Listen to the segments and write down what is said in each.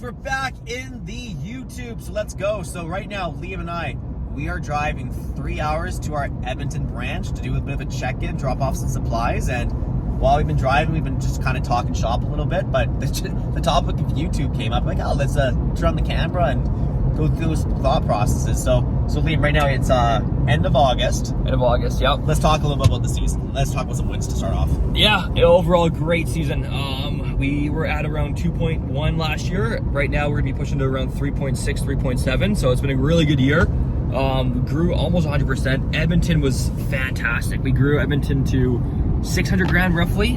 we're back in the YouTube, so let's go. So right now, Liam and I, we are driving 3 hours to our Edmonton branch to do a bit of a check-in, drop off some supplies, and while we've been driving, we've been just kind of talking shop a little bit, but the topic of YouTube came up. I'm like, oh, let's turn on the camera and go through those thought processes. So Liam, right now it's end of August. End of August, yep. Let's talk a little bit about the season. Let's talk about some wins to start off. Yeah, overall great season. We were at around 2.1 last year. Right now we're gonna be pushing to around 3.6, 3.7. So it's been a really good year. We grew almost 100%. Edmonton was fantastic. We grew Edmonton to 600 grand roughly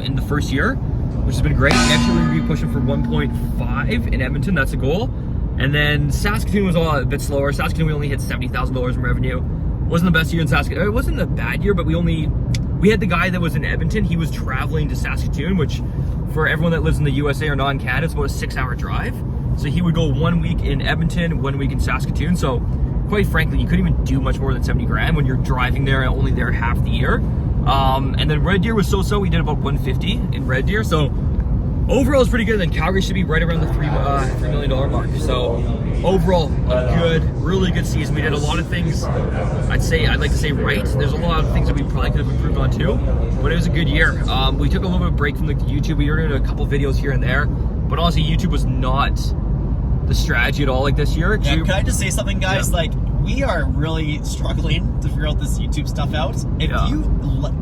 in the first year, which has been great. Next year we're gonna be pushing for 1.5 in Edmonton. That's a goal. And then Saskatoon was a bit slower. Saskatoon, we only hit $70,000 in revenue. Wasn't the best year in Saskatoon. It wasn't a bad year, but we had the guy that was in Edmonton. He was traveling to Saskatoon, which for everyone that lives in the USA or non-Canada, it's about a 6-hour drive. So he would go 1 week in Edmonton, 1 week in Saskatoon. So quite frankly, you couldn't even do much more than 70 grand when you're driving there and only there half the year. And then Red Deer was so-so. We did about 150 in Red Deer. So overall, it's pretty good. And then Calgary should be right around the $3 million mark. So overall, a good, really good season. We did a lot of things, I'd like to say right. There's a lot of things that we probably could have improved on too, but it was a good year. We took a little bit of a break from the YouTube. We were doing a couple videos here and there, but honestly, YouTube was not the strategy at all like this year. Yeah, can I just say something, guys? Yeah. Like, we are really struggling to figure out this YouTube stuff out.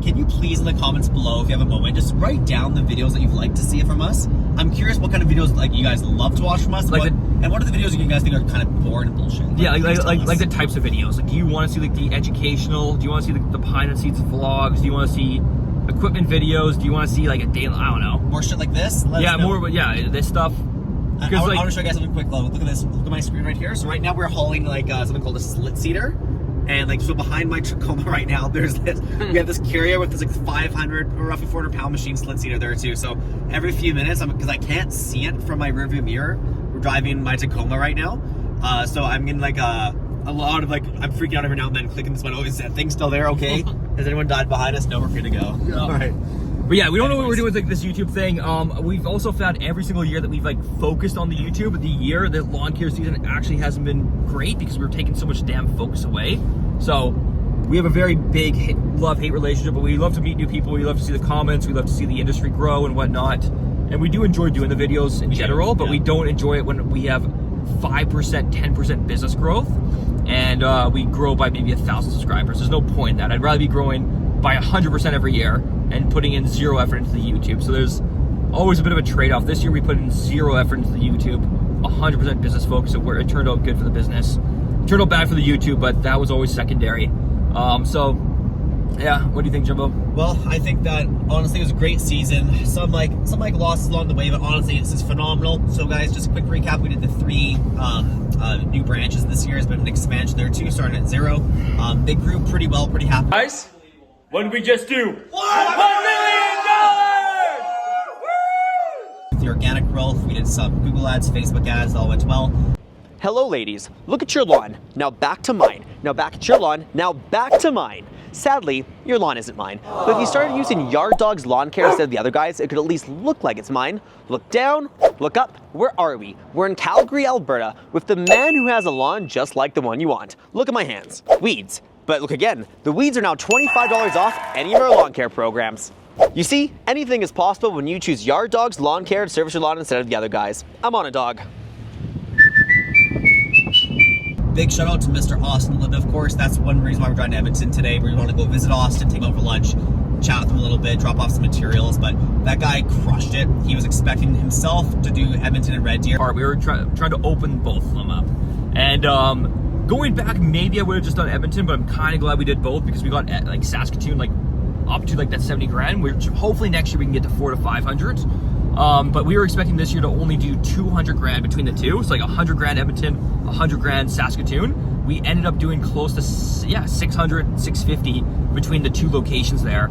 Can you please in the comments below, if you have a moment, just write down the videos that you'd like to see from us. I'm curious what kind of videos like you guys love to watch from us, and what are the videos that you guys think are kind of boring and bullshit? Like the types of videos. Like, do you want to see like the educational? Do you want to see the behind the scenes vlogs? Do you want to see equipment videos? Do you want to see like a daily? I don't know. More shit like this? This stuff. I want to show you guys something quick though. Look at this. Look at my screen right here. So right now we're hauling like something called a slit seater. And like, so behind my Tacoma right now, there's this, we have this carrier with this like 500 or roughly 400 pound machine slit seater there too. So every few minutes, because I can't see it from my rearview mirror, we're driving my Tacoma right now. So I'm getting like a lot of like, I'm freaking out every now and then, clicking this one. Oh, is that thing still there? Okay. Has anyone died behind us? No, we're good to go. Yeah. All right. But yeah, we don't know what we're doing with like this YouTube thing. We've also found every single year that we've like focused on the YouTube, the lawn care season actually hasn't been great because we were taking so much damn focus away. So we have a very big love-hate relationship, but we love to meet new people. We love to see the comments. We love to see the industry grow and whatnot. And we do enjoy doing the videos in general, but we don't enjoy it when we have 5%, 10% business growth and we grow by maybe 1,000 subscribers. There's no point in that. I'd rather be growing by 100% every year and putting in zero effort into the YouTube. So there's always a bit of a trade-off. This year we put in zero effort into the YouTube, 100% business focus, so it turned out good for the business. It turned out bad for the YouTube, but that was always secondary. So yeah, what do you think, Jumbo? Well, I think that honestly it was a great season. Some losses along the way, but honestly this is phenomenal. So guys, just a quick recap: we did the 3 new branches this year. Has been an expansion there too, starting at 0. They grew pretty well, pretty happy. Guys, what did we just do? $1 million! The organic growth, we did some Google ads, Facebook ads, all went well. Hello ladies, look at your lawn, now back to mine. Now back at your lawn, now back to mine. Sadly, your lawn isn't mine. But if you started using Yard Dawgs lawn care instead of the other guys, it could at least look like it's mine. Look down, look up, where are we? We're in Calgary, Alberta, with the man who has a lawn just like the one you want. Look at my hands, weeds. But look again, the weeds are now $25 off any of our lawn care programs. You see, anything is possible when you choose Yard Dawgs lawn care to service your lawn instead of the other guys. I'm on a dog. Big shout out to Mr. Austin Linda, of course. That's one reason why we're driving to Edmonton today. We want to go visit Austin, take him out for lunch, chat with him a little bit, drop off some materials. But that guy crushed it. He was expecting himself to do Edmonton and Red Deer. We were trying to open both of them up. And going back, maybe I would have just done Edmonton, but I'm kind of glad we did both because we got like Saskatoon like up to like that 70 grand, which hopefully next year we can get to 400 to 500. But we were expecting this year to only do 200 grand between the two. So like 100 grand Edmonton, 100 grand Saskatoon. We ended up doing close to 600, 650 between the 2 locations there,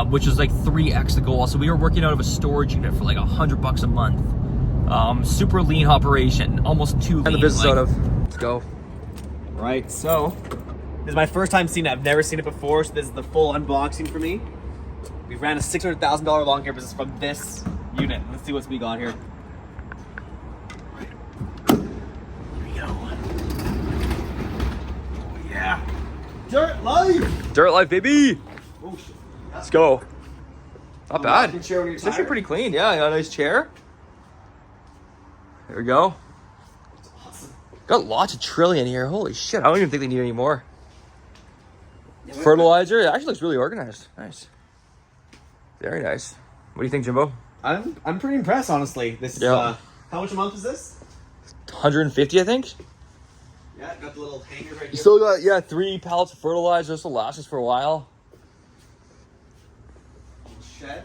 which was like 3x the goal. So we were working out of a storage unit for like $100 a month. Super lean operation, almost too lean. And the business out of. Let's go. Right, so this is my first time seeing it. I've never seen it before, so this is the full unboxing for me. We ran a $600,000 lawn care business from this unit. Let's see what we got here. Dirt life. Dirt life, baby. Oh shit. Let's go. Not bad. Rocking chair when you're It's actually tired. pretty clean. Yeah, got a nice chair. There we go. It's awesome. Got lots of trillion here. Holy shit. I don't even think they need any more. Fertilizer. It actually looks really organized. Nice. Very nice. What do you think, Jimbo? I'm pretty impressed, honestly. This is Yeah. how much a month is this? 150, I think. Yeah, got the little hanger right here. Still got, yeah, 3 pallets of fertilizer. This will last us for a while. Shed.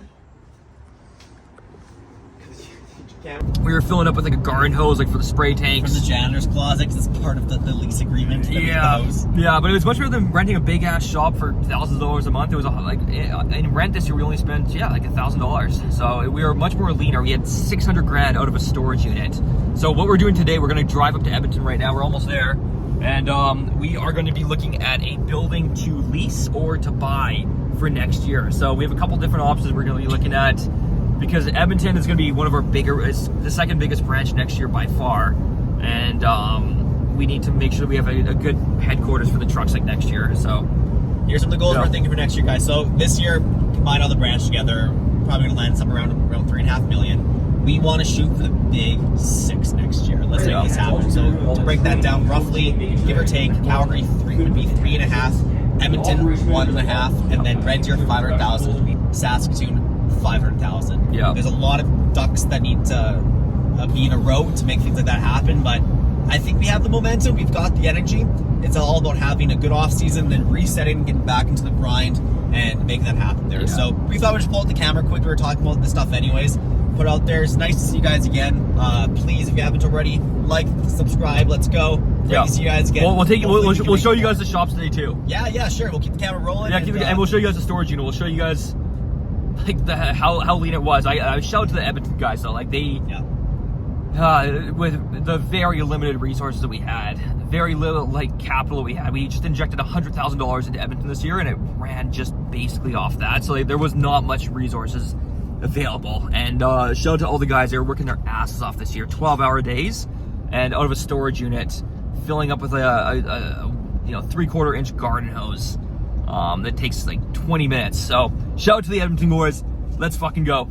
We were filling up with like a garden hose, like for the spray tanks. From the janitor's closet, because it's part of the lease agreement. Yeah, yeah, but it was much better than renting a big ass shop for thousands of dollars a month. It was like in rent this year we only spent like $1,000. So we were much more leaner. We had 600 grand out of a storage unit. So what we're doing today, we're going to drive up to Edmonton right now. We're almost there, and we are going to be looking at a building to lease or to buy for next year. So we have a couple different options we're going to be looking at. Because Edmonton is going to be one of our bigger, it's the second biggest branch next year by far, and we need to make sure we have a good headquarters for the trucks like next year. So here's some of the goals we're thinking for next year, guys. So this year, combine all the branch together, probably going to land somewhere around $3.5 million. We want to shoot for the big 6 next year. Let's make this happen. So to break that down roughly, give or take, Calgary would be 3.5, Edmonton 1.5, and then Red Deer 500,000, Saskatoon 500,000. Yeah. There's a lot of ducks that need to be in a row to make things like that happen, but I think we have the momentum. We've got the energy. It's all about having a good off season, then resetting, getting back into the grind, and making that happen there. Yeah. So we thought we'd just pull out the camera quick. We were talking about this stuff anyways. Put it out there. It's nice to see you guys again. Please, if you haven't already, like, subscribe. Let's go. Great to see you guys again. We'll take you. Hopefully we can We'll make show it you guys happen. the shops today too. Yeah, sure. We'll keep the camera rolling. Yeah, and we'll show you guys the storage unit. We'll show you guys like how lean it was. I shout out to the Edmonton guys though. Like they, with the very limited resources that we had, very little like capital that we had, we just injected $100,000 into Edmonton this year, and it ran just basically off that. So like, there was not much resources available. And shout out to all the guys that are working their asses off this year, 12-hour days, and out of a storage unit, filling up with a 3/4 inch garden hose that takes like 20 minutes. So shout out to the Edmonton boys. Let's fucking go.